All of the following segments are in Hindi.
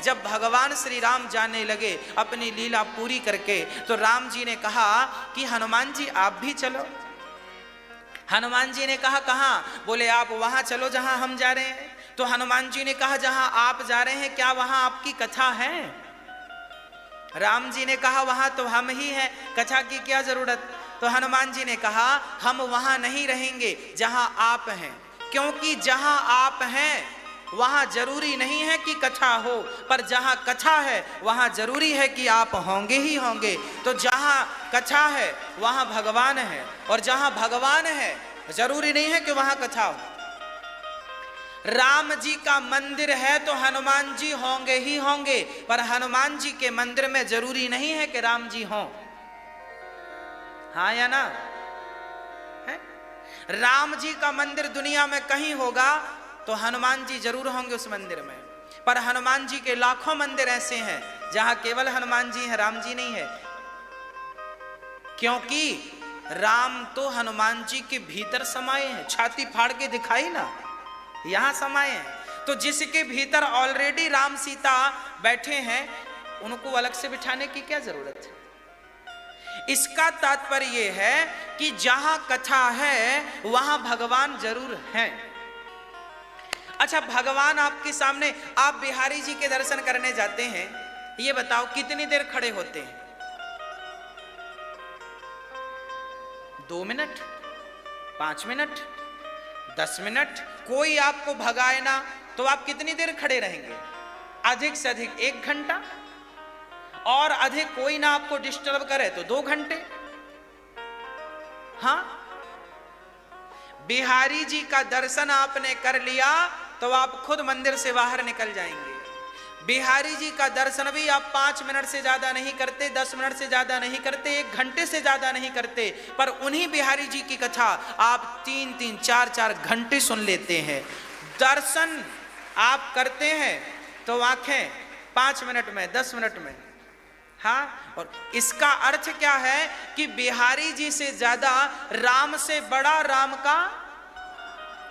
जब भगवान श्री राम जाने लगे अपनी लीला पूरी करके, तो राम जी ने कहा कि हनुमान जी आप भी चलो। हनुमान जी ने कहा कहाँ? बोले आप वहां चलो जहां हम जा रहे हैं। तो हनुमान जी ने कहा जहां आप जा रहे हैं क्या वहां आपकी कथा है? राम जी ने कहा वहां तो हम ही हैं, कथा की क्या जरूरत? तो हनुमान जी ने कहा हम वहां नहीं रहेंगे जहां आप हैं, क्योंकि जहां आप हैं वहां जरूरी नहीं है कि कथा हो, पर जहां कथा है वहां जरूरी है कि आप होंगे ही होंगे। तो जहां कथा है वहां भगवान है, और जहां भगवान है जरूरी नहीं है कि वहां कथा हो। राम जी का मंदिर है तो हनुमान जी होंगे ही होंगे, पर हनुमान जी के मंदिर में जरूरी नहीं है कि राम जी हों। हाँ या ना? है? राम जी का मंदिर दुनिया में कहीं होगा तो हनुमान जी जरूर होंगे उस मंदिर में, पर हनुमान जी के लाखों मंदिर ऐसे हैं जहां केवल हनुमान जी हैं, राम जी नहीं है। क्योंकि राम तो हनुमान जी के भीतर समाये हैं, छाती फाड़ के दिखाई ना, यहां समाये हैं। तो जिसके भीतर ऑलरेडी राम सीता बैठे हैं उनको अलग से बिठाने की क्या जरूरत है? इसका तात्पर्य यह है कि जहां कथा है वहां भगवान जरूर हैं। अच्छा, भगवान आपके सामने, आप बिहारी जी के दर्शन करने जाते हैं, ये बताओ कितनी देर खड़े होते हैं? 2 मिनट, 5 मिनट, 10 मिनट? कोई आपको भगाए ना तो आप कितनी देर खड़े रहेंगे? अधिक से अधिक 1 घंटा, और अधिक कोई ना आपको डिस्टर्ब करे तो 2 घंटे। हाँ, बिहारी जी का दर्शन आपने कर लिया तो आप खुद मंदिर से बाहर निकल जाएंगे। बिहारी जी का दर्शन भी आप 5 मिनट से ज्यादा नहीं करते, 10 मिनट से ज्यादा नहीं करते, 1 घंटे से ज्यादा नहीं करते, पर उन्हीं बिहारी जी की कथा आप 3-3, 4-4 घंटे सुन लेते हैं। दर्शन आप करते हैं तो आंखें 5 मिनट में, 10 मिनट में। हाँ, और इसका अर्थ क्या है कि बिहारी जी से ज्यादा राम से बड़ा राम का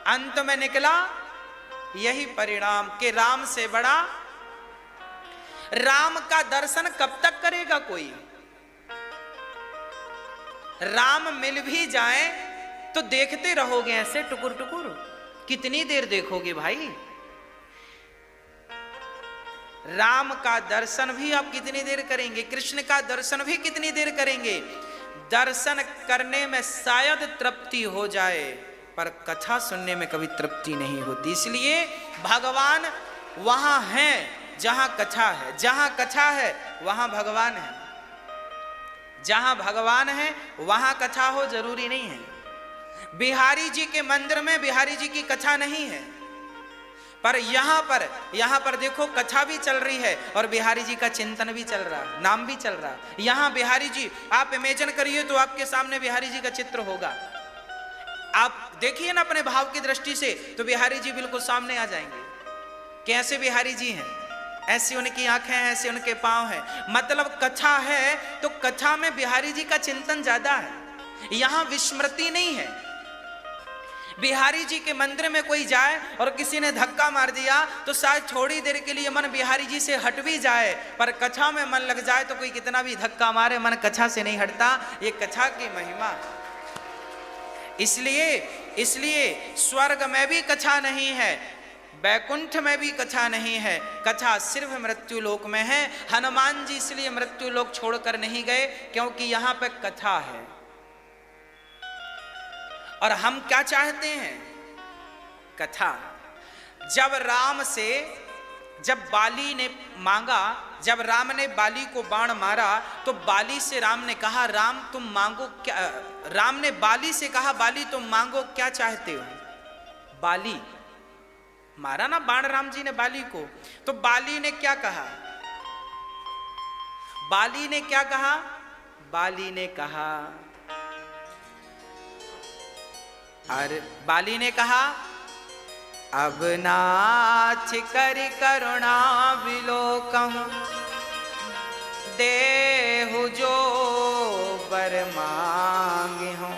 अंत में निकला यही परिणाम, कि राम से बड़ा। राम का दर्शन कब तक करेगा कोई? राम मिल भी जाए तो देखते रहोगे ऐसे टुकुर टुकुर, कितनी देर देखोगे भाई? राम का दर्शन भी आप कितनी देर करेंगे? कृष्ण का दर्शन भी कितनी देर करेंगे? दर्शन करने में शायद तृप्ति हो जाए, पर कथा सुनने में कभी तृप्ति नहीं होती। इसलिए भगवान वहां हैं जहां कथा है, जहां कथा है वहां भगवान है। जहां भगवान है वहां कथा हो जरूरी नहीं है। बिहारी जी के मंदिर में बिहारी जी की कथा नहीं है, पर यहां पर देखो कथा भी चल रही है और बिहारी जी का चिंतन भी चल रहा है, नाम भी चल रहा है। यहां बिहारी जी, आप इमेजिन करिए तो आपके सामने बिहारी जी का चित्र होगा, आप देखिए ना अपने भाव की दृष्टि से, तो बिहारी जी बिल्कुल सामने आ जाएंगे। कैसे बिहारी जी हैं, ऐसी उनकी आंखें हैं, ऐसे उनके पांव हैं। मतलब कथा है तो कथा में बिहारी जी का चिंतन ज्यादा है, यहां विस्मृति नहीं है। बिहारी जी के मंदिर में कोई जाए और किसी ने धक्का मार दिया तो शायद थोड़ी देर के लिए मन बिहारी जी से हट भी जाए, पर कथा में मन लग जाए तो कोई कितना भी धक्का मारे मन कथा से नहीं हटता। ये कथा की महिमा। इसलिए स्वर्ग में भी कथा नहीं है, बैकुंठ में भी कथा नहीं है, कथा सिर्फ मृत्यु लोक में है। हनुमान जी इसलिए मृत्यु लोक छोड़कर नहीं गए क्योंकि यहां पे कथा है। और हम क्या चाहते हैं? कथा। जब बाली ने मांगा, जब राम ने बाली को बाण मारा तो बाली से राम ने कहा, राम तुम मांगो क्या? राम ने बाली से कहा, बाली तुम मांगो क्या चाहते हो? बाली मारा ना बाण राम जी ने बाली को, तो बाली ने क्या कहा? बाली ने क्या कहा? बाली ने कहा, अरे बाली ने कहा, अब नाथ करि करुणा विलोकहु, देहु जो बर मांगहु,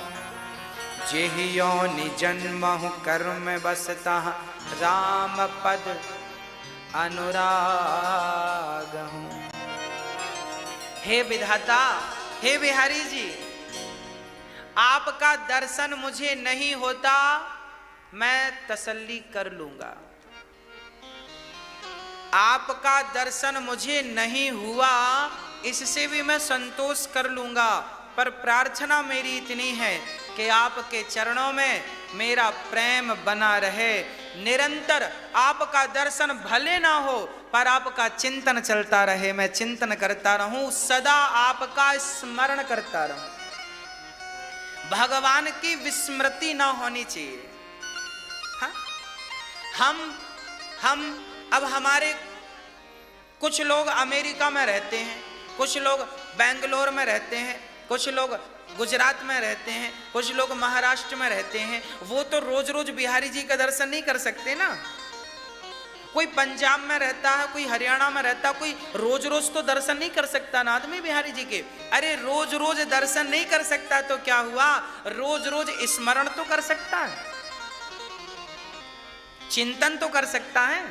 जेहि योनि जन्महु कर्म बसता राम पद अनुराग। हे विधाता, हे बिहारी जी, आपका दर्शन मुझे नहीं होता, मैं तसल्ली कर लूंगा। आपका दर्शन मुझे नहीं हुआ, इससे भी मैं संतोष कर लूंगा, पर प्रार्थना मेरी इतनी है कि आपके चरणों में मेरा प्रेम बना रहे। निरंतर आपका दर्शन भले ना हो, पर आपका चिंतन चलता रहे, मैं चिंतन करता रहूं, सदा आपका स्मरण करता रहूं। भगवान की विस्मृति ना होनी चाहिए। हम अब हमारे कुछ लोग अमेरिका में रहते हैं, कुछ लोग बेंगलोर में रहते हैं, कुछ लोग गुजरात में रहते हैं, कुछ लोग महाराष्ट्र में रहते हैं। वो तो रोज रोज बिहारी जी का दर्शन नहीं कर सकते ना। कोई पंजाब में रहता है, कोई हरियाणा में रहता है, कोई रोज रोज तो दर्शन नहीं कर सकता ना आदमी बिहारी जी के। अरे रोज रोज दर्शन नहीं कर सकता तो क्या हुआ, रोज रोज स्मरण तो कर सकता है, चिंतन तो कर सकता है।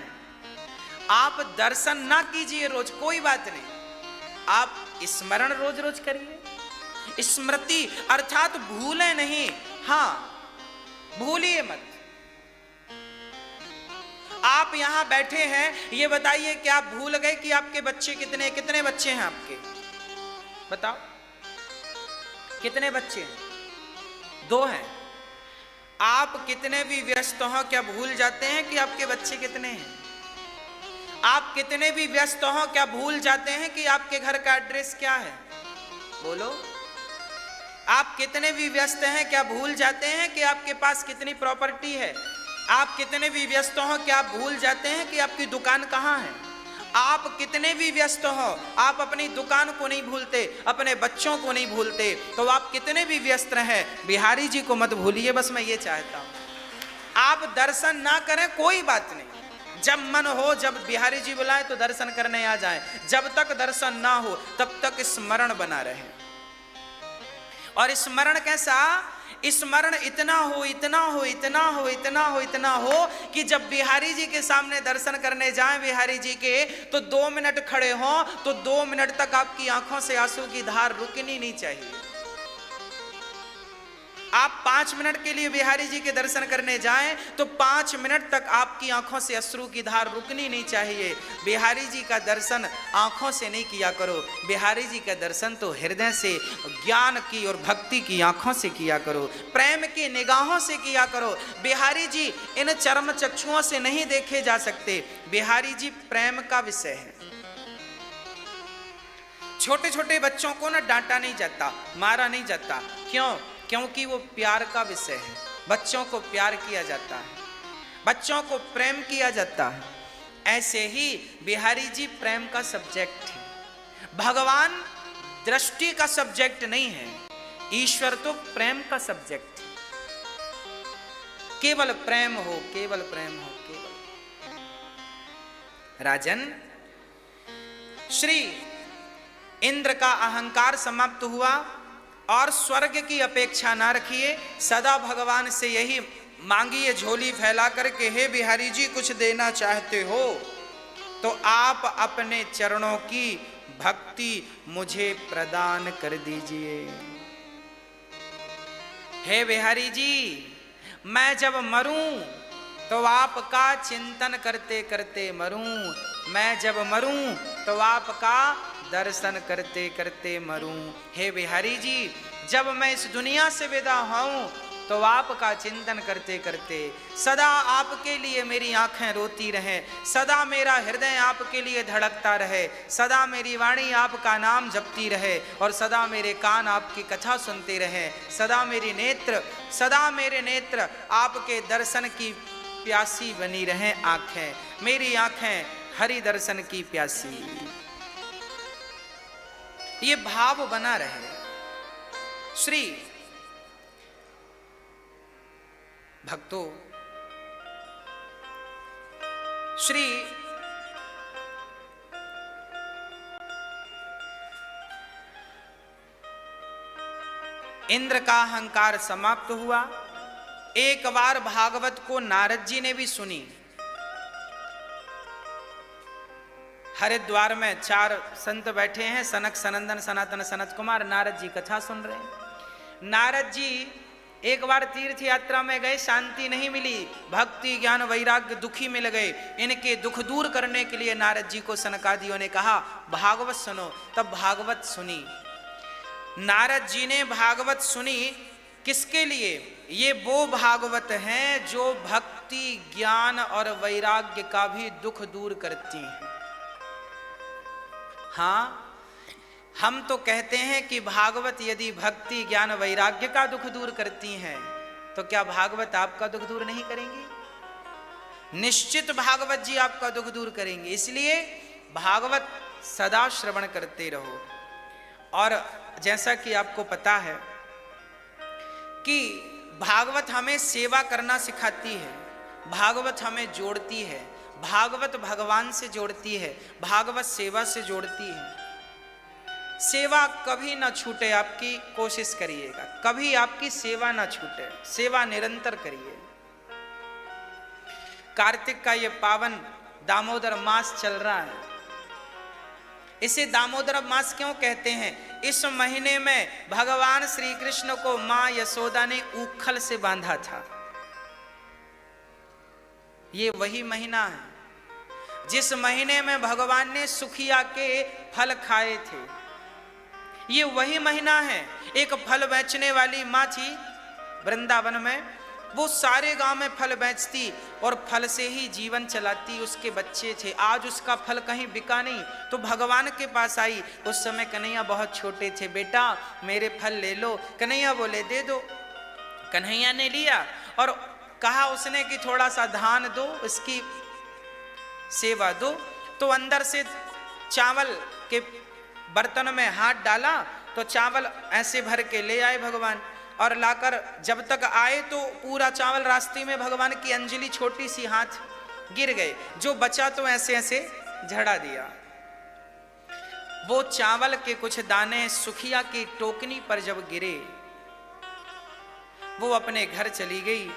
आप दर्शन ना कीजिए रोज, कोई बात नहीं, आप स्मरण रोज रोज करिए। स्मृति अर्थात भूले नहीं, हां भूलिए मत। आप यहां बैठे हैं, ये बताइए कि आप भूल गए कि आपके बच्चे कितने कितने बच्चे हैं आपके? बताओ कितने बच्चे हैं? 2 हैं। आप कितने भी व्यस्त हो, क्या भूल जाते हैं कि आपके बच्चे कितने हैं? आप कितने भी व्यस्त हो, क्या भूल जाते हैं कि आपके घर का एड्रेस क्या है? बोलो। आप कितने भी व्यस्त हैं, क्या भूल जाते हैं कि आपके पास कितनी प्रॉपर्टी है? आप कितने भी व्यस्त हो, क्या आप भूल जाते हैं कि आपकी दुकान कहाँ है? आप कितने भी व्यस्त हो, आप अपनी दुकान को नहीं भूलते, अपने बच्चों को नहीं भूलते। तो आप कितने भी व्यस्त रहें, बिहारी जी को मत भूलिए, बस मैं ये चाहता हूं। आप दर्शन ना करें कोई बात नहीं, जब मन हो, जब बिहारी जी बुलाए तो दर्शन करने आ जाए। जब तक दर्शन ना हो तब तक स्मरण बना रहे। और स्मरण कैसा? स्मरण इतना हो, इतना हो, इतना हो, इतना हो, इतना हो कि जब बिहारी जी के सामने दर्शन करने जाएं बिहारी जी के, तो 2 मिनट खड़े हो तो 2 मिनट तक आपकी आंखों से आंसू की धार रुकनी नहीं चाहिए। आप 5 मिनट के लिए बिहारी जी के दर्शन करने जाएं तो 5 मिनट तक आपकी आंखों से अश्रु की धार रुकनी नहीं चाहिए। बिहारी जी का दर्शन आंखों से नहीं किया करो, बिहारी जी का दर्शन तो हृदय से, ज्ञान की और भक्ति की आंखों से किया करो, प्रेम की निगाहों से किया करो। बिहारी जी इन चर्म चक्षुओं से नहीं देखे जा सकते, बिहारी जी प्रेम का विषय है। छोटे छोटे बच्चों को ना डांटा नहीं जाता, मारा नहीं जाता, क्यों? क्योंकि वो प्यार का विषय है। बच्चों को प्यार किया जाता है, बच्चों को प्रेम किया जाता है। ऐसे ही बिहारी जी प्रेम का सब्जेक्ट है। भगवान दृष्टि का सब्जेक्ट नहीं है, ईश्वर तो प्रेम का सब्जेक्ट है। केवल प्रेम हो, केवल प्रेम हो, केवल। राजन, श्री इंद्र का अहंकार समाप्त हुआ और स्वर्ग की अपेक्षा ना रखिए, सदा भगवान से यही मांगिए झोली फैला करके, हे बिहारी जी कुछ देना चाहते हो तो आप अपने चरणों की भक्ति मुझे प्रदान कर दीजिए। हे बिहारी जी, मैं जब मरूं तो आपका चिंतन करते करते मरूं, मैं जब मरूं तो आपका दर्शन करते करते मरूं। हे बिहारी जी, जब मैं इस दुनिया से विदा होऊं तो आपका चिंतन करते करते, सदा आपके लिए मेरी आंखें रोती रहें, सदा मेरा हृदय आपके लिए धड़कता रहे, सदा मेरी वाणी आपका नाम जपती रहे, और सदा मेरे कान आपकी कथा सुनते रहें, सदा मेरे नेत्र आपके दर्शन की प्यासी बनी रहें। आंखें, मेरी आंखें हरि दर्शन की प्यासी, ये भाव बना रहे। श्री भक्तों, श्री इंद्र का अहंकार समाप्त हुआ। एक बार भागवत को नारद जी ने भी सुनी। हरिद्वार में 4 संत बैठे हैं, सनक, सनंदन, सनातन, सनत कुमार। नारद जी कथा सुन रहे हैं। नारद जी एक बार तीर्थ यात्रा में गए, शांति नहीं मिली, भक्ति ज्ञान वैराग्य दुखी मिल गए। इनके दुख दूर करने के लिए नारद जी को सनकादियों ने कहा भागवत सुनो। तब भागवत सुनी। नारद जी ने भागवत सुनी किसके लिए? ये वो भागवत हैं जो भक्ति ज्ञान और वैराग्य का भी दुख दूर करती हैं। हाँ, हम तो कहते हैं कि भागवत यदि भक्ति ज्ञान वैराग्य का दुख दूर करती हैं तो क्या भागवत आपका दुख दूर नहीं करेंगी? निश्चित भागवत जी आपका दुख दूर करेंगे। इसलिए भागवत सदा श्रवण करते रहो। और जैसा कि आपको पता है कि भागवत हमें सेवा करना सिखाती है, भागवत हमें जोड़ती है, भागवत भगवान से जोड़ती है, भागवत सेवा से जोड़ती है। सेवा कभी ना छूटे, आपकी कोशिश करिएगा, कभी आपकी सेवा ना छूटे, सेवा निरंतर करिए। कार्तिक का ये पावन दामोदर मास चल रहा है। इसे दामोदर मास क्यों कहते हैं? इस महीने में भगवान श्री कृष्ण को मां यशोदा ने ऊखल से बांधा था। ये वही महीना है जिस महीने में भगवान ने सुखिया के फल खाए थे। ये वही महीना है। एक फल बेचने वाली माँ थी वृंदावन में, वो सारे गांव में फल बेचती और फल से ही जीवन चलाती। उसके बच्चे थे। आज उसका फल कहीं बिका नहीं तो भगवान के पास आई। उस समय कन्हैया बहुत छोटे थे। बेटा मेरे फल ले लो। कन्हैया बोले दे दो। कन्हैया ने लिया और कहा उसने कि थोड़ा सा धान दो, इसकी सेवा दो। तो अंदर से चावल के बर्तन में हाथ डाला तो चावल ऐसे भर के ले आए भगवान, और लाकर जब तक आए तो पूरा चावल रास्ते में भगवान की अंजलि छोटी सी हाथ गिर गए। जो बचा तो ऐसे ऐसे झड़ा दिया। वो चावल के कुछ दाने सुखिया की टोकनी पर जब गिरे, वो अपने घर चली गई।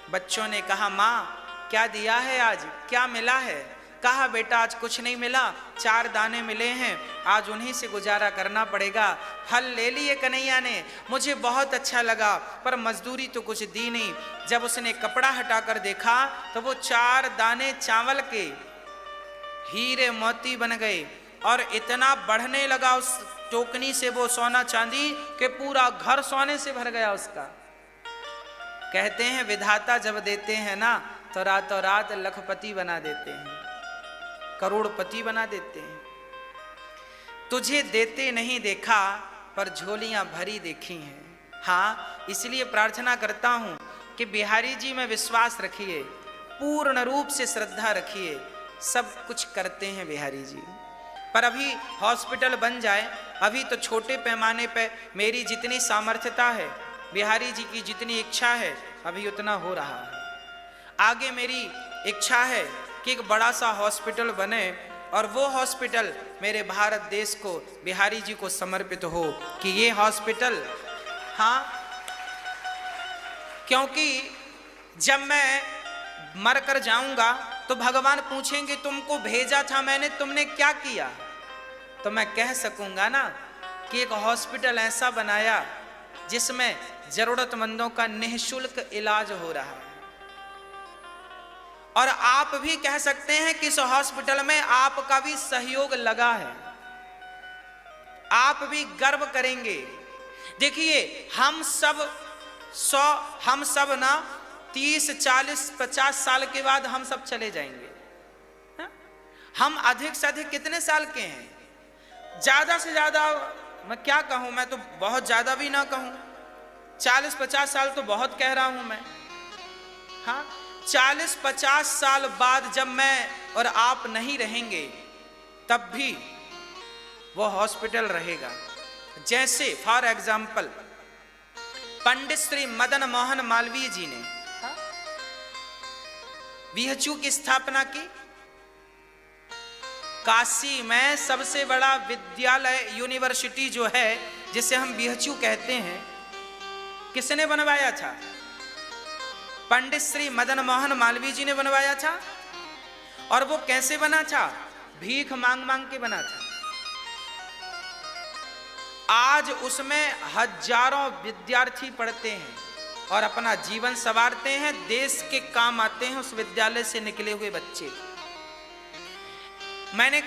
बच्चों ने कहा माँ क्या दिया है आज, क्या मिला है? कहा बेटा आज कुछ नहीं मिला, 4 दाने मिले हैं, आज उन्हीं से गुजारा करना पड़ेगा। फल ले लिए कन्हैया ने, मुझे बहुत अच्छा लगा, पर मजदूरी तो कुछ दी नहीं। जब उसने कपड़ा हटाकर देखा तो वो 4 दाने चावल के हीरे मोती बन गए और इतना बढ़ने लगा उस टोकनी से वो सोना चांदी कि पूरा घर सोने से भर गया उसका। कहते हैं विधाता जब देते हैं ना तो रातों रात लखपति बना देते हैं, करोड़पति बना देते हैं। तुझे देते नहीं देखा पर झोलियां भरी देखी हैं। हाँ, इसलिए प्रार्थना करता हूं कि बिहारी जी में विश्वास रखिए, पूर्ण रूप से श्रद्धा रखिए। सब कुछ करते हैं बिहारी जी, पर अभी हॉस्पिटल बन जाए। अभी तो छोटे पैमाने पे मेरी जितनी सामर्थ्यता है, बिहारी जी की जितनी इच्छा है, अभी उतना हो रहा है। आगे मेरी इच्छा है कि एक बड़ा सा हॉस्पिटल बने और वो हॉस्पिटल मेरे भारत देश को, बिहारी जी को समर्पित हो कि ये हॉस्पिटल, हाँ, क्योंकि जब मैं मर कर जाऊंगा तो भगवान पूछेंगे तुमको भेजा था मैंने, तुमने क्या किया? तो मैं कह सकूंगा ना कि एक हॉस्पिटल ऐसा बनाया जिसमें जरूरतमंदों का निःशुल्क इलाज हो रहा है। और आप भी कह सकते हैं कि इस हॉस्पिटल में आपका भी सहयोग लगा है, आप भी गर्व करेंगे। देखिए हम सब ना 30, 40, 50 साल के बाद हम सब चले जाएंगे। हा? हम अधिक से अधिक कितने साल के हैं? ज्यादा से ज्यादा मैं क्या कहूं, मैं तो बहुत ज्यादा भी ना कहूं, 40-50 साल तो बहुत कह रहा हूं मैं। हाँ, 40-50 साल बाद जब मैं और आप नहीं रहेंगे तब भी वो हॉस्पिटल रहेगा। जैसे फॉर एग्जाम्पल पंडित श्री मदन मोहन मालवीय जी ने बीएचयू की स्थापना की। काशी में सबसे बड़ा विद्यालय यूनिवर्सिटी जो है जिसे हम बीएचयू कहते हैं, किसने बनवाया था? पंडित श्री मदन मोहन मालवीय जी ने बनवाया था। और वो कैसे बना था? भीख मांग मांग के बना था। आज उसमें हजारों विद्यार्थी पढ़ते हैं और अपना जीवन संवारते हैं, देश के काम आते हैं उस विद्यालय से निकले हुए बच्चे। मैंने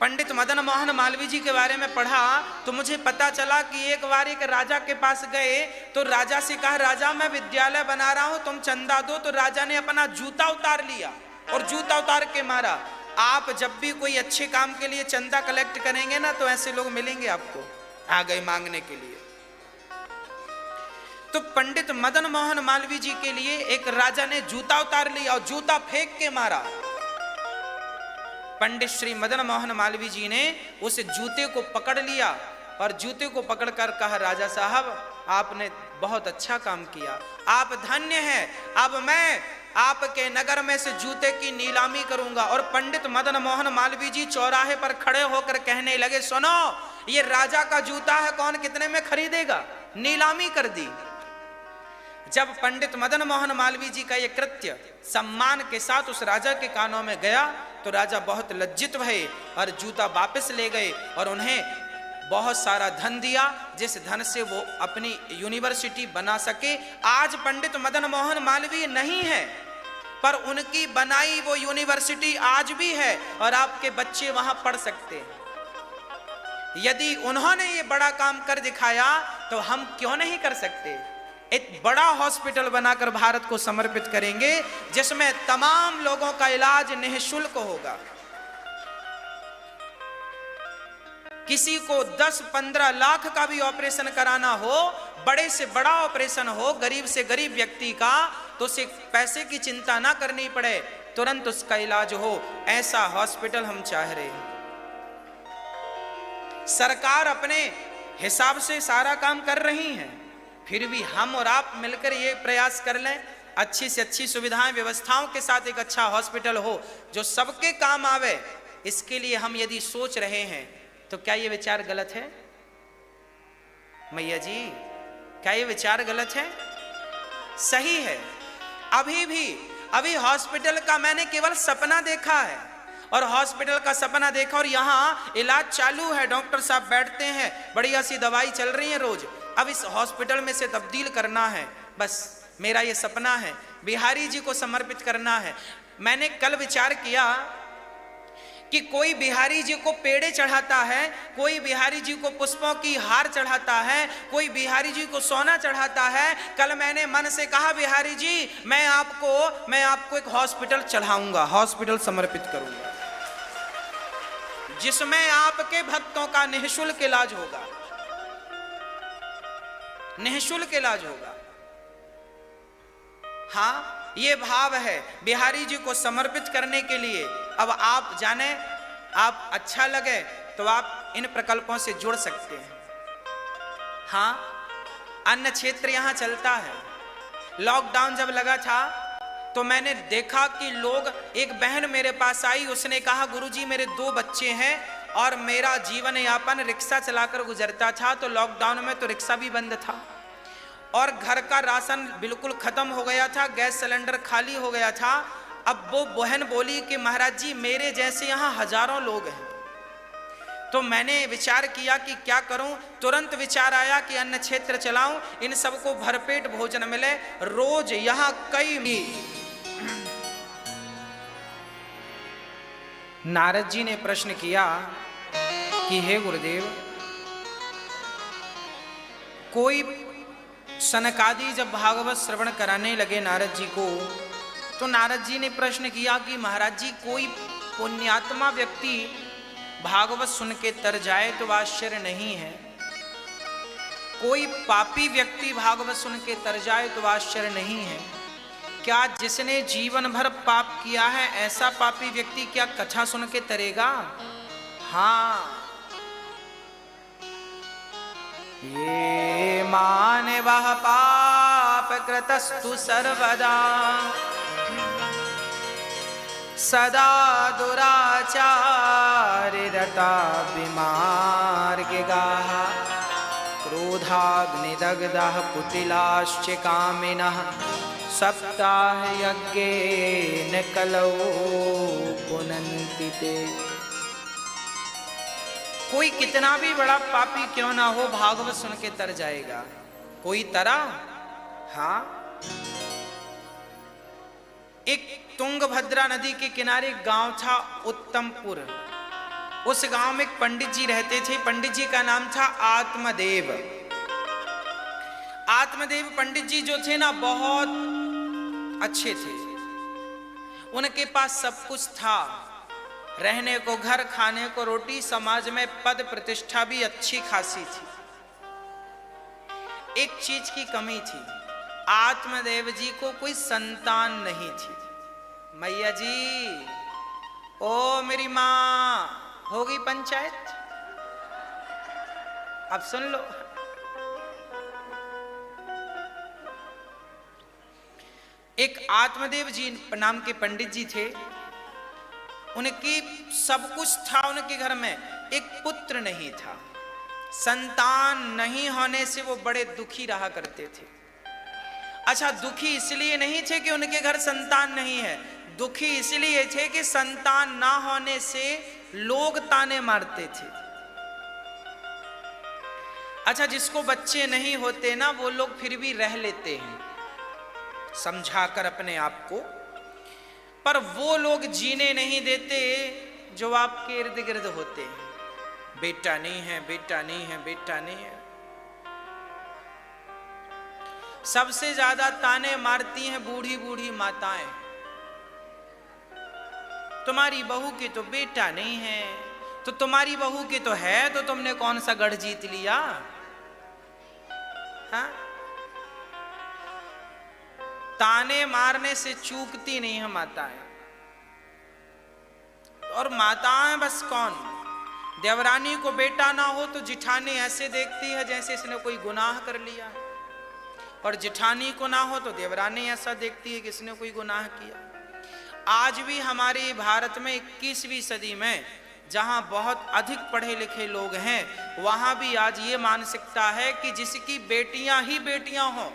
पंडित मदन मोहन मालवीय जी के बारे में पढ़ा तो मुझे पता चला कि एक बार एक राजा के पास गए तो राजा से कहा, राजा मैं विद्यालय बना रहा हूं, तुम चंदा दो। तो राजा ने अपना जूता उतार लिया और जूता उतार के मारा। आप जब भी कोई अच्छे काम के लिए चंदा कलेक्ट करेंगे ना तो ऐसे लोग मिलेंगे आपको, आ गए मांगने के लिए। तो पंडित मदन मोहन मालवीय जी के लिए एक राजा ने जूता उतार लिया और जूता फेंक के मारा। पंडित श्री मदन मोहन मालवीय जी ने उस जूते को पकड़ लिया और जूते को पकड़कर कहा, राजा साहब आपने बहुत अच्छा काम किया, आप धन्य हैं, अब मैं आपके नगर में से जूते की नीलामी करूंगा। और पंडित मदन मोहन मालवीय जी चौराहे पर खड़े होकर कहने लगे, सुनो ये राजा का जूता है, कौन कितने में खरीदेगा? नीलामी कर दी। जब पंडित मदन मोहन मालवीय जी का यह कृत्य सम्मान के साथ उस राजा के कानों में गया तो राजा बहुत लज्जित भये और जूता वापस ले गए और उन्हें बहुत सारा धन दिया, जिस धन से वो अपनी यूनिवर्सिटी बना सके। आज पंडित मदन मोहन मालवीय नहीं है पर उनकी बनाई वो यूनिवर्सिटी आज भी है और आपके बच्चे वहां पढ़ सकते हैं। यदि उन्होंने ये बड़ा काम कर दिखाया तो हम क्यों नहीं कर सकते? एक बड़ा हॉस्पिटल बनाकर भारत को समर्पित करेंगे जिसमें तमाम लोगों का इलाज निःशुल्क होगा। किसी को 10-15 लाख का भी ऑपरेशन कराना हो, बड़े से बड़ा ऑपरेशन हो, गरीब से गरीब व्यक्ति का, तो उसे पैसे की चिंता ना करनी पड़े, तुरंत उसका इलाज हो, ऐसा हॉस्पिटल हम चाह रहे हैं। सरकार अपने हिसाब से सारा काम कर रही है, फिर भी हम और आप मिलकर ये प्रयास कर लें, अच्छी से अच्छी सुविधाएं व्यवस्थाओं के साथ एक अच्छा हॉस्पिटल हो जो सबके काम आवे। इसके लिए हम यदि सोच रहे हैं तो क्या ये विचार गलत है? मैया जी, क्या ये विचार गलत है? सही है। अभी हॉस्पिटल का मैंने केवल सपना देखा है और हॉस्पिटल का सपना देखा और यहाँ इलाज चालू है, डॉक्टर साहब बैठते हैं, बढ़िया सी दवाई चल रही है रोज। अब इस हॉस्पिटल में से तब्दील करना है, बस मेरा ये सपना है, बिहारी जी को समर्पित करना है। मैंने कल विचार किया कि कोई बिहारी जी को पेड़े चढ़ाता है, कोई बिहारी जी को पुष्पों की हार चढ़ाता है, कोई बिहारी जी को सोना चढ़ाता है। कल मैंने मन से कहा, बिहारी जी मैं आपको एक हॉस्पिटल चढ़ाऊंगा, हॉस्पिटल समर्पित करूंगा जिसमें आपके भक्तों का निःशुल्क इलाज होगा, निःशुल्क इलाज होगा। हाँ, ये भाव है बिहारी जी को समर्पित करने के लिए। अब आप जाने, आप अच्छा लगे तो आप इन प्रकल्पों से जुड़ सकते हैं। हाँ, अन्न क्षेत्र यहां चलता है। लॉकडाउन जब लगा था तो मैंने देखा कि लोग, एक बहन मेरे पास आई, उसने कहा, गुरुजी मेरे 2 बच्चे हैं और मेरा जीवन यापन रिक्शा चलाकर गुजरता था, तो लॉकडाउन में तो रिक्शा भी बंद था और घर का राशन बिल्कुल खत्म हो गया था, गैस सिलेंडर खाली हो गया था। अब वो बहन बोली कि महाराज जी मेरे जैसे यहाँ हजारों लोग हैं। तो मैंने विचार किया कि क्या करूं। तुरंत विचार आया कि अन्न क्षेत्र चलाऊं, इन सबको भरपेट भोजन मिले। रोज यहाँ कई नारद जी ने प्रश्न किया कि हे गुरुदेव, कोई सनकादि जब भागवत श्रवण कराने लगे नारद जी को, तो नारद जी ने प्रश्न किया कि महाराज जी कोई पुण्यात्मा व्यक्ति भागवत सुन के तर जाए तो आश्चर्य नहीं है, कोई पापी व्यक्ति भागवत सुन के तर जाए तो आश्चर्य नहीं है। क्या जिसने जीवन भर पाप किया है ऐसा पापी व्यक्ति क्या कथा सुन के तरेगा? हाँ, ये मानवः पाप कृतस्तु सर्वदा सदा दुराचारिरता विमार्गिगाः क्रोधाग्निदग्धः कुटिलाश्च कामिनः सप्ताहयज्ञेन कलौ पुनन्ति ते। कोई कितना भी बड़ा पापी क्यों ना हो, भागवत सुन के तर जाएगा। कोई तरा? हाँ। एक तुंगभद्रा नदी के किनारे गांव था उत्तमपुर। उस गांव में एक पंडित जी रहते थे। पंडित जी का नाम था आत्मदेव। आत्मदेव पंडित जी जो थे ना, बहुत अच्छे थे। उनके पास सब कुछ था, रहने को घर, खाने को रोटी, समाज में पद प्रतिष्ठा भी अच्छी खासी थी। एक चीज की कमी थी, आत्मदेव जी को कोई संतान नहीं थी। मैया जी, ओ मेरी मां, हो गई पंचायत? अब सुन लो। एक आत्मदेव जी नाम के पंडित जी थे। उनकी सब कुछ था उनके घर में, एक पुत्र नहीं था। संतान नहीं होने से वो बड़े दुखी रहा करते थे। अच्छा, दुखी इसलिए नहीं थे कि उनके घर संतान नहीं है, दुखी इसलिए थे कि संतान ना होने से लोग ताने मारते थे। अच्छा, जिसको बच्चे नहीं होते ना, वो लोग फिर भी रह लेते हैं समझाकर अपने आप को, पर वो लोग जीने नहीं देते जो आपके इर्द गिर्द होते हैं। बेटा नहीं है, बेटा नहीं है, बेटा नहीं है। सबसे ज्यादा ताने मारती हैं बूढ़ी बूढ़ी माताएं। तुम्हारी बहू के तो बेटा नहीं है, तो तुम्हारी बहू के तो है, तो तुमने कौन सा गढ़ जीत लिया? हाँ? ताने मारने से चूकती नहीं है माताएं। और माताएं बस कौन? देवरानी को बेटा ना हो तो जिठानी ऐसे देखती है जैसे इसने कोई गुनाह कर लिया, और जिठानी को ना हो तो देवरानी ऐसा देखती है कि इसने कोई गुनाह किया। आज भी हमारे भारत में 21वीं सदी में जहां बहुत अधिक पढ़े लिखे लोग हैं, वहां भी आज ये मानसिकता है कि जिसकी बेटियां ही बेटियां हों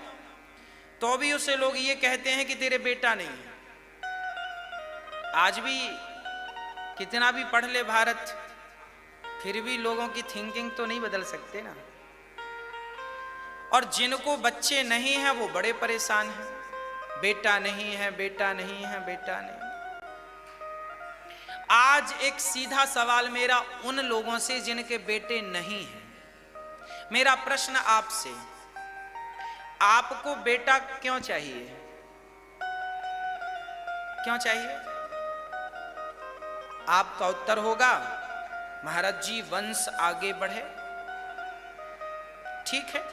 तो भी उसे लोग ये कहते हैं कि तेरे बेटा नहीं है। आज भी कितना भी पढ़ ले भारत, फिर भी लोगों की थिंकिंग तो नहीं बदल सकते ना। और जिनको बच्चे नहीं हैं वो बड़े परेशान हैं, बेटा नहीं है, बेटा नहीं है, बेटा नहीं। आज एक सीधा सवाल मेरा उन लोगों से जिनके बेटे नहीं हैं। मेरा प्रश्न आपसे, आपको बेटा क्यों चाहिए? क्यों चाहिए? आपका उत्तर होगा, महाराज जी वंश आगे बढ़े। ठीक है,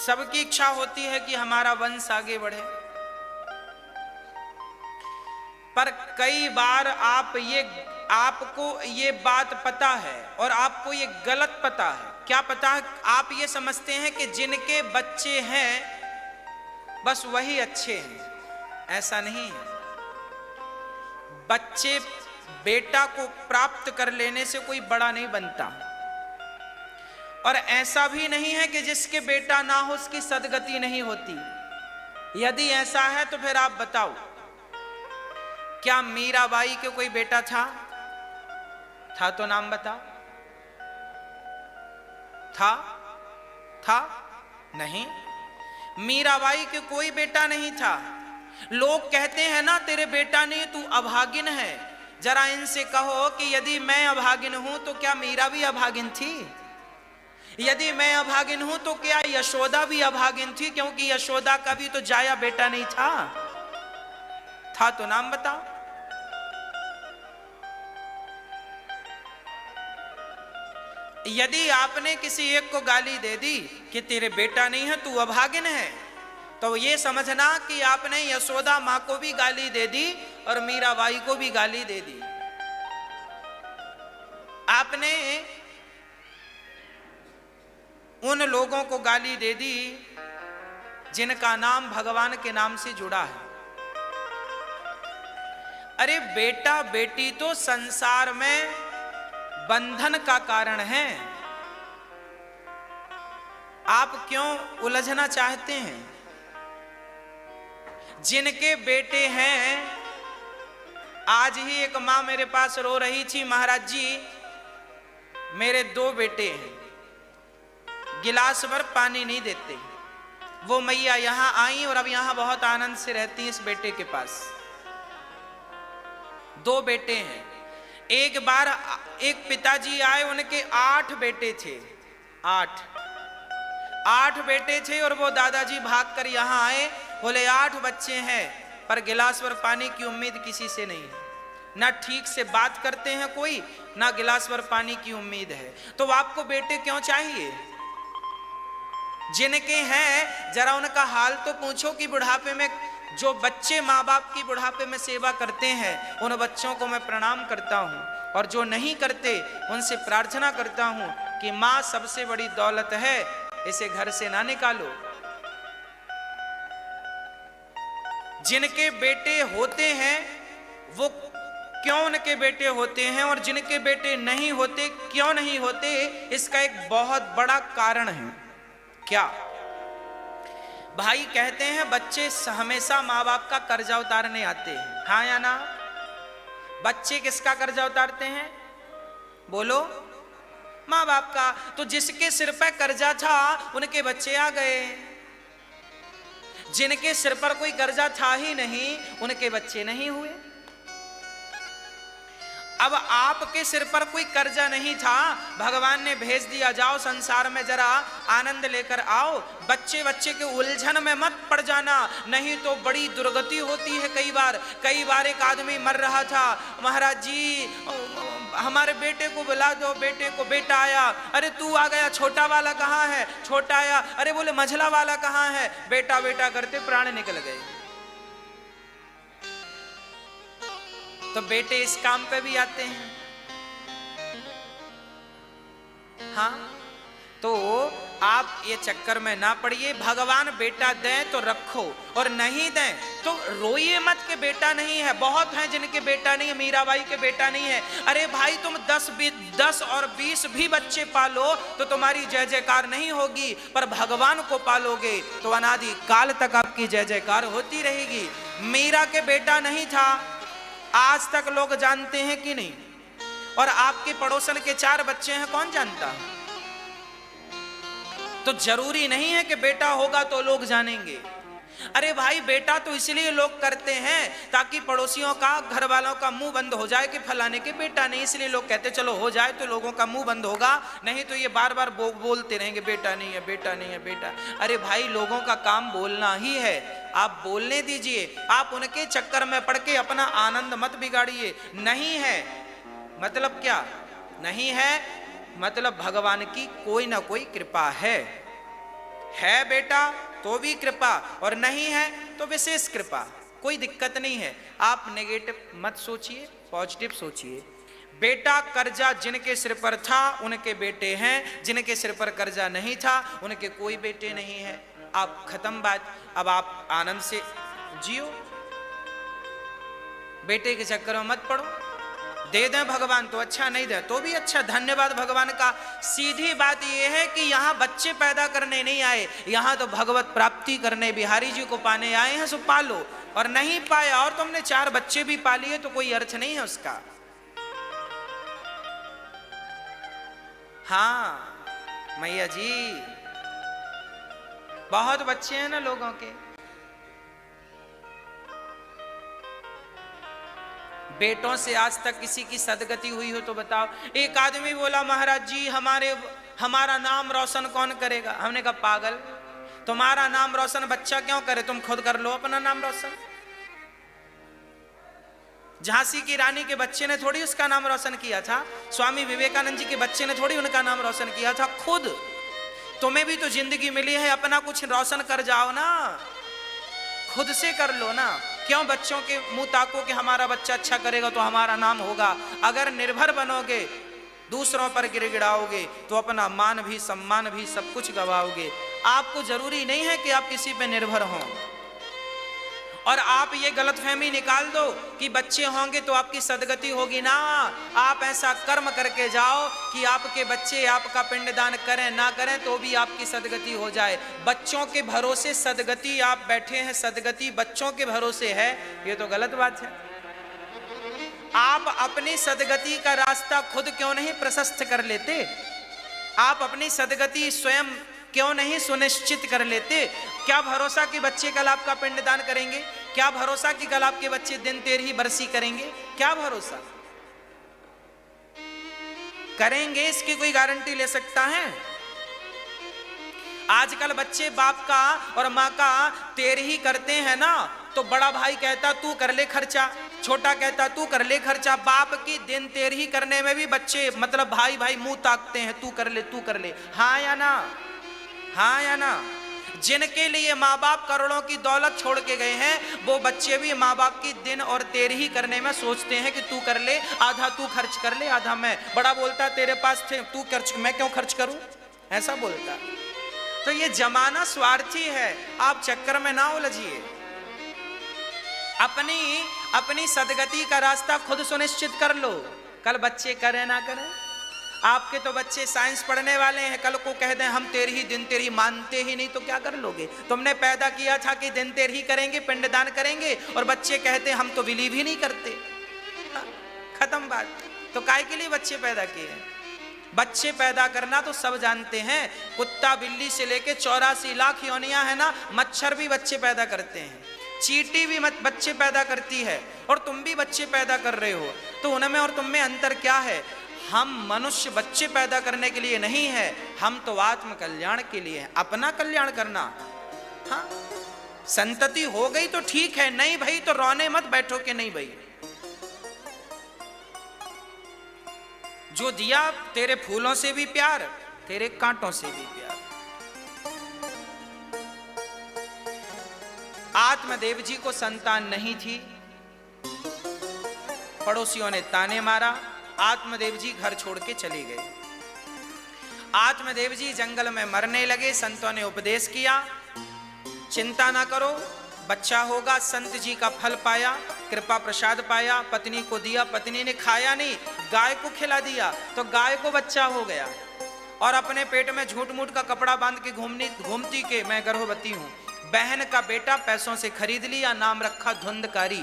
सबकी इच्छा होती है कि हमारा वंश आगे बढ़े, पर कई बार आपको ये बात पता है और आपको ये गलत पता है। क्या पता है? आप ये समझते हैं कि जिनके बच्चे हैं बस वही अच्छे हैं। ऐसा नहीं है। बच्चे, बेटा को प्राप्त कर लेने से कोई बड़ा नहीं बनता, और ऐसा भी नहीं है कि जिसके बेटा ना हो उसकी सदगति नहीं होती। यदि ऐसा है तो फिर आप बताओ, क्या मीराबाई के कोई बेटा था? तो नाम बताओ। था? नहीं, मीराबाई के कोई बेटा नहीं था। लोग कहते हैं ना तेरे बेटा नहीं, तू अभागिन है। जरा इनसे कहो कि यदि मैं अभागिन हूं तो क्या मीरा भी अभागिन थी? यदि मैं अभागिन हूं तो क्या यशोदा भी अभागिन थी? क्योंकि यशोदा का भी तो जाया बेटा नहीं था तो नाम बताओ। यदि आपने किसी एक को गाली दे दी कि तेरे बेटा नहीं है, तू अभागिन है, तो ये समझना कि आपने यशोदा मां को भी गाली दे दी और मीराबाई को भी गाली दे दी। आपने उन लोगों को गाली दे दी जिनका नाम भगवान के नाम से जुड़ा है। अरे बेटा बेटी तो संसार में बंधन का कारण है। आप क्यों उलझना चाहते हैं? जिनके बेटे हैं, आज ही एक मां मेरे पास रो रही थी, महाराज जी मेरे 2 बेटे हैं, गिलास भर पानी नहीं देते। वो मैया यहां आई और अब यहां बहुत आनंद से रहती हैं इस बेटे के पास। 2 बेटे हैं। एक बार एक पिताजी आए, उनके 8 बेटे थे। 8 बेटे थे और वो दादाजी भागकर यहां आए, बोले 8 बच्चे हैं पर गिलास भर पानी की उम्मीद किसी से नहीं है, ना ठीक से बात करते हैं कोई, ना गिलास भर पानी की उम्मीद है। तो आपको बेटे क्यों चाहिए? जिनके हैं जरा उनका हाल तो पूछो कि बुढ़ापे में जो बच्चे माँ बाप की बुढ़ापे में सेवा करते हैं, उन बच्चों को मैं प्रणाम करता हूं, और जो नहीं करते उनसे प्रार्थना करता हूं कि माँ सबसे बड़ी दौलत है, इसे घर से ना निकालो। जिनके बेटे होते हैं वो क्यों उनके बेटे होते हैं, और जिनके बेटे नहीं होते क्यों नहीं होते, इसका एक बहुत बड़ा कारण है। क्या भाई? कहते हैं बच्चे हमेशा माँ बाप का कर्जा उतारने आते हैं, हाँ या ना? बच्चे किसका कर्जा उतारते हैं? बोलो। माँ बाप का। तो जिसके सिर पर कर्जा था उनके बच्चे आ गए, जिनके सिर पर कोई कर्जा था ही नहीं उनके बच्चे नहीं हुए। अब आपके सिर पर कोई कर्जा नहीं था, भगवान ने भेज दिया, जाओ संसार में जरा आनंद लेकर आओ। बच्चे के उलझन में मत पड़ जाना, नहीं तो बड़ी दुर्गति होती है। कई बार एक आदमी मर रहा था, महाराज जी हमारे बेटे को बुला दो, बेटे को। बेटा आया, अरे तू आ गया, छोटा वाला कहाँ है? छोटा आया, अरे बोले मझला वाला कहाँ है? बेटा बेटा करते प्राण निकल गए। तो बेटे इस काम पे भी आते हैं, हाँ? तो आप ये चक्कर में ना पड़िए। भगवान बेटा दें तो रखो, और नहीं दें तो रोइए मत कि बेटा नहीं है। बहुत हैं जिनके बेटा नहीं है, मीराबाई के बेटा नहीं है। अरे भाई तुम 10 और 20 भी बच्चे पालो तो तुम्हारी जय जयकार नहीं होगी, पर भगवान को पालोगे तो अनादि काल तक आपकी जय जयकार होती रहेगी। मीरा के बेटा नहीं था, आज तक लोग जानते हैं कि नहीं? और आपके पड़ोसन के 4 बच्चे हैं, कौन जानता? तो जरूरी नहीं है कि बेटा होगा तो लोग जानेंगे। अरे भाई बेटा तो इसलिए लोग करते हैं ताकि पड़ोसियों का, घर वालों का मुंह बंद हो जाए कि फलाने के बेटा नहीं, इसलिए लोग कहते चलो हो जाए तो लोगों का मुंह बंद होगा, नहीं तो ये बार बार बोलते रहेंगे बेटा नहीं है, बेटा नहीं है, बेटा। अरे भाई लोगों का काम बोलना ही है, आप बोलने दीजिए। आप उनके चक्कर में पड़ के अपना आनंद मत बिगाड़िए। नहीं है मतलब क्या? नहीं है मतलब भगवान की कोई ना कोई कृपा है बेटा तो भी कृपा, और नहीं है तो विशेष कृपा, कोई दिक्कत नहीं है। आप नेगेटिव मत सोचिए, पॉजिटिव सोचिए। बेटा कर्जा जिनके सिर पर था उनके बेटे हैं, जिनके सिर पर कर्जा नहीं था उनके कोई बेटे नहीं है। आप खत्म बात। अब आप आनंद से जियो, बेटे के चक्कर में मत पड़ो। दे दें भगवान तो अच्छा, नहीं दे तो भी अच्छा, धन्यवाद भगवान का। सीधी बात यह है कि यहाँ बच्चे पैदा करने नहीं आए, यहाँ तो भगवत प्राप्ति करने, बिहारी जी को पाने आए हैं, सो पालो। और नहीं पाया और तुमने 4 बच्चे भी पालिए तो कोई अर्थ नहीं है उसका। हाँ मैया जी, बहुत बच्चे हैं ना लोगों के। बेटों से आज तक किसी की सदगति हुई हो तो बताओ। एक आदमी बोला महाराज जी हमारा नाम रोशन कौन करेगा? हमने कहा पागल, तुम्हारा नाम रोशन बच्चा क्यों करे, तुम खुद कर लो अपना नाम रोशन। झांसी की रानी के बच्चे ने थोड़ी उसका नाम रोशन किया था, स्वामी विवेकानंद जी के बच्चे ने थोड़ी उनका नाम रोशन किया था, खुद। तुम्हें भी तो जिंदगी मिली है, अपना कुछ रोशन कर जाओ ना, खुद से कर लो ना। क्यों बच्चों के मुंह ताको कि हमारा बच्चा अच्छा करेगा तो हमारा नाम होगा? अगर निर्भर बनोगे, दूसरों पर गिड़गिड़ाओगे तो अपना मान भी, सम्मान भी, सब कुछ गवाओगे। आपको जरूरी नहीं है कि आप किसी पे निर्भर हों। और आप ये गलतफहमी निकाल दो कि बच्चे होंगे तो आपकी सदगति होगी ना। आप ऐसा कर्म करके जाओ कि आपके बच्चे आपका पिंडदान करें ना करें तो भी आपकी सदगति हो जाए। बच्चों के भरोसे सदगति, आप बैठे हैं सदगति बच्चों के भरोसे है, ये तो गलत बात है। आप अपनी सदगति का रास्ता खुद क्यों नहीं प्रशस्त कर लेते? आप अपनी सदगति स्वयं क्यों नहीं सुनिश्चित कर लेते? क्या भरोसा कि बच्चे कल आपका पिंडदान करेंगे? क्या भरोसा कि कल आपके बच्चे दिन 13 बरसी करेंगे? क्या भरोसा? करेंगे इसकी कोई गारंटी ले सकता है? आजकल बच्चे बाप का और माँ का 13 करते हैं ना, तो बड़ा भाई कहता तू कर ले खर्चा, छोटा कहता तू कर ले खर्चा। बाप की दिन 13 करने में भी बच्चे मतलब भाई भाई मुंह ताकते हैं, तू कर ले तू कर ले। हाँ या ना? हाँ या ना? जिनके लिए माँ बाप करोड़ों की दौलत छोड़ के गए हैं, वो बच्चे भी माँ बाप की दिन और 13 करने में सोचते हैं कि तू कर ले, आधा तू खर्च कर ले, आधा मैं। बड़ा बोलता तेरे पास थे तू खर्च, मैं क्यों खर्च करूं, ऐसा बोलता। तो ये जमाना स्वार्थी है, आप चक्कर में ना उलझिए। अपनी सदगति का रास्ता खुद सुनिश्चित कर लो। कल बच्चे करें ना करें, आपके तो बच्चे साइंस पढ़ने वाले हैं, कल को कह दें हम 13 दिन 13 मानते ही नहीं, तो क्या कर लोगे? तुमने पैदा किया था कि दिन 13 करेंगे, पिंडदान करेंगे, और बच्चे कहते हम तो बिलीव ही नहीं करते। खत्म बात। तो काय के लिए बच्चे पैदा किए? बच्चे पैदा करना तो सब जानते हैं, कुत्ता बिल्ली से लेके 84 लाख योनियां है ना, मच्छर भी बच्चे पैदा करते हैं, चींटी भी बच्चे पैदा करती है, और तुम भी बच्चे पैदा कर रहे हो। तो उनमें और तुम में अंतर क्या है? हम मनुष्य बच्चे पैदा करने के लिए नहीं है, हम तो आत्म कल्याण के लिए है, अपना कल्याण करना। हाँ, संतति हो गई तो ठीक है, नहीं भाई तो रोने मत बैठो कि नहीं भाई। जो दिया तेरे फूलों से भी प्यार, तेरे कांटों से भी प्यार। आत्मदेव जी को संतान नहीं थी, पड़ोसियों ने ताने मारा, आत्मदेव जी घर छोड़ के चले गए। आत्मदेव जी जंगल में मरने लगे। संतों ने उपदेश किया, चिंता ना करो, बच्चा होगा। संत जी का फल पाया, कृपा प्रसाद पाया, पत्नी को दिया, पत्नी ने खाया नहीं, गाय को खिला दिया, तो गाय को बच्चा हो गया। और अपने पेट में झूठ मूठ का कपड़ा बांध के घूमती के मैं गर्भवती हूं। बहन का बेटा पैसों से खरीद लिया, नाम रखा धुंधकारी।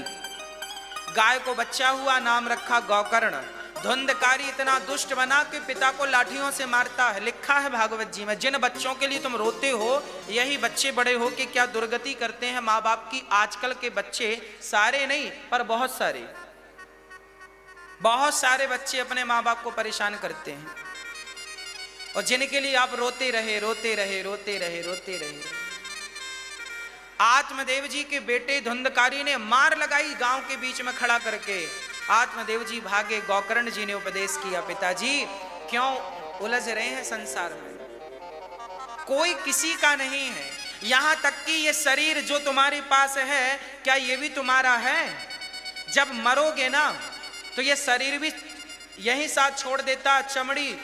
गाय को बच्चा हुआ, नाम रखा गौकर्ण। धुंधकारी इतना दुष्ट बना कि पिता को लाठियों से मारता है। लिखा है भागवत जी में, जिन बच्चों के लिए तुम रोते हो यही बच्चे बड़े हो के क्या दुर्गति करते हैं माँ बाप की। आजकल के बच्चे, सारे नहीं पर बहुत सारे बच्चे अपने माँ बाप को परेशान करते हैं, और जिनके लिए आप रोते रहे रोते रहे रोते रहे रोते रहे। आत्मदेव जी के बेटे धुंधकारी ने मार लगाई गांव के बीच में खड़ा करके। आत्मदेव जी भागे, गौकर्ण जी ने उपदेश किया, पिताजी क्यों उलझ रहे हैं संसार में, कोई किसी का नहीं है। यहां तक कि ये शरीर जो तुम्हारे पास है, क्या ये भी तुम्हारा है? जब मरोगे ना तो ये शरीर भी यही साथ छोड़ देता, चमड़ी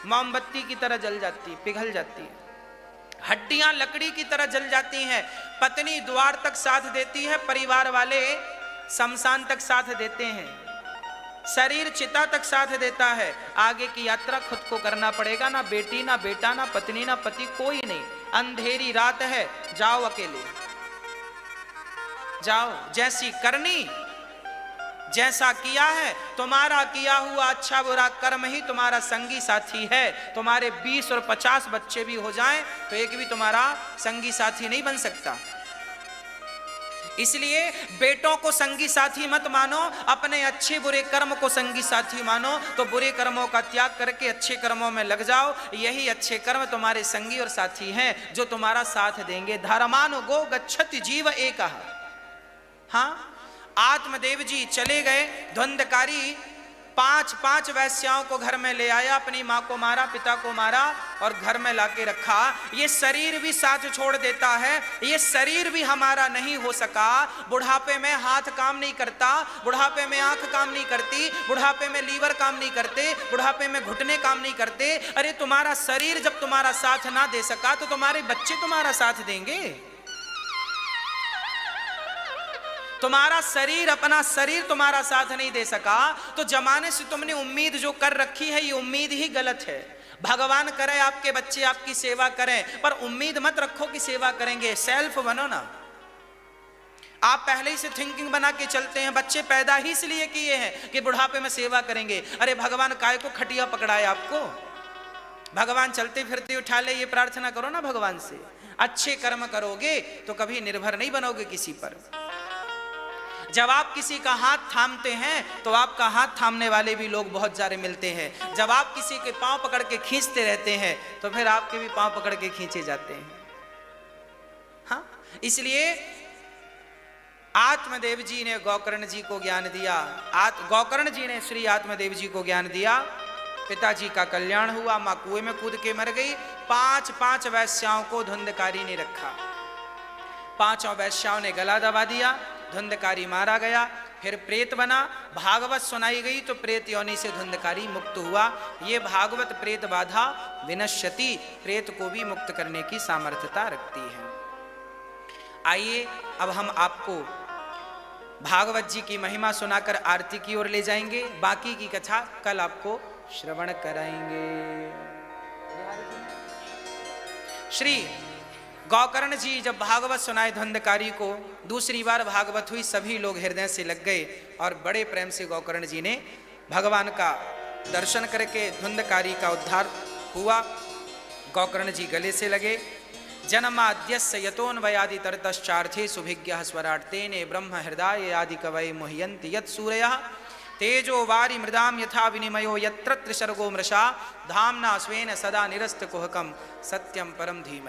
मोमबत्ती की तरह जल जाती, पिघल जाती है, हड्डियां लकड़ी की तरह जल जाती हैं। पत्नी द्वार तक साथ देती है, परिवार वाले शमशान तक साथ देते हैं, शरीर चिता तक साथ देता है। आगे की यात्रा खुद को करना पड़ेगा, ना बेटी ना बेटा ना पत्नी ना पति, कोई नहीं। अंधेरी रात है, जाओ अकेले, जाओ। जैसी करनी जैसा किया है, तुम्हारा किया हुआ अच्छा बुरा कर्म ही तुम्हारा संगी साथी है। तुम्हारे 20 और 50 बच्चे भी हो जाएं तो एक भी तुम्हारा संगी साथी नहीं बन सकता। इसलिए बेटों को संगी साथी मत मानो, अपने अच्छे बुरे कर्म को संगी साथी मानो। तो बुरे कर्मों का त्याग करके अच्छे कर्मों में लग जाओ, यही अच्छे कर्म तुम्हारे संगी और साथी हैं जो तुम्हारा साथ देंगे। धर्मानु गो गच्छति जीव एकः। हाँ, आत्मदेव जी चले गए। धुंधकारी 5 वैश्याओं को घर में ले आया, अपनी माँ को मारा, पिता को मारा और घर में लाके रखा। ये शरीर भी साथ छोड़ देता है, ये शरीर भी हमारा नहीं हो सका। बुढ़ापे में हाथ काम नहीं करता, बुढ़ापे में आंख काम नहीं करती, बुढ़ापे में लीवर काम नहीं करते, बुढ़ापे में घुटने काम नहीं करते। अरे तुम्हारा शरीर जब तुम्हारा साथ ना दे सका तो तुम्हारे बच्चे तुम्हारा साथ देंगे? तुम्हारा शरीर, अपना शरीर तुम्हारा साथ नहीं दे सका तो जमाने से तुमने उम्मीद जो कर रखी है, ये उम्मीद ही गलत है। भगवान करे आपके बच्चे आपकी सेवा करें, पर उम्मीद मत रखो कि सेवा करेंगे। सेल्फ बनो ना। आप पहले ही से थिंकिंग बना के चलते हैं, बच्चे पैदा ही इसलिए किए हैं कि बुढ़ापे में सेवा करेंगे। अरे भगवान काय को खटिया पकड़ाए आपको? भगवान चलते फिरते उठा ले, ये प्रार्थना करो ना भगवान से। अच्छे कर्म करोगे तो कभी निर्भर नहीं बनोगे किसी पर। जब आप किसी का हाथ थामते हैं तो आपका हाथ थामने वाले भी लोग बहुत सारे मिलते हैं। जब आप किसी के पांव पकड़ के खींचते रहते हैं तो फिर आपके भी पांव पकड़ के खींचे जाते हैं। हाँ, इसलिए आत्मदेव जी ने गोकर्ण जी को ज्ञान दिया। गोकर्ण जी ने श्री आत्मदेव जी को ज्ञान दिया। पिताजी का कल्याण हुआ, मां कुएं में कूद के मर गई। 5 वैश्याओं को धुंधकारी ने रखा। 5 वैश्याओं ने गला दबा दिया, धुंधकारी मारा गया। फिर प्रेत बना, भागवत सुनाई गई तो प्रेत योनि से धुंधकारी मुक्त हुआ। ये भागवत प्रेत बाधा विनश्यति, प्रेत को भी मुक्त करने की सामर्थ्यता रखती है। आइए अब हम आपको भागवत जी की महिमा सुनाकर आरती की ओर ले जाएंगे। बाकी की कथा कल आपको श्रवण कराएंगे। श्री गोकर्ण जी जब भागवत सुनाए धुंधकारी को, दूसरी बार भागवत हुई, सभी लोग हृदय से लग गए और बड़े प्रेम से गोकर्ण जी ने भगवान का दर्शन करके धुंधकारी का उद्धार हुआ। गोकर्ण जी गले से लगे। जन्माद्यस्य यतोन्वयादि तरतश्चार्थे सुभिज्ञः स्वरार्तेने ब्रह्म हृदय आदि कवये मुह्यन्ति यत् सूरयः तेजो वारि मृदाम यथा विनिमयो यत्र त्रिसर्गो मृषा धाम्ना स्वेन सदा निरस्त कुहकम सत्यम परम धीमहि।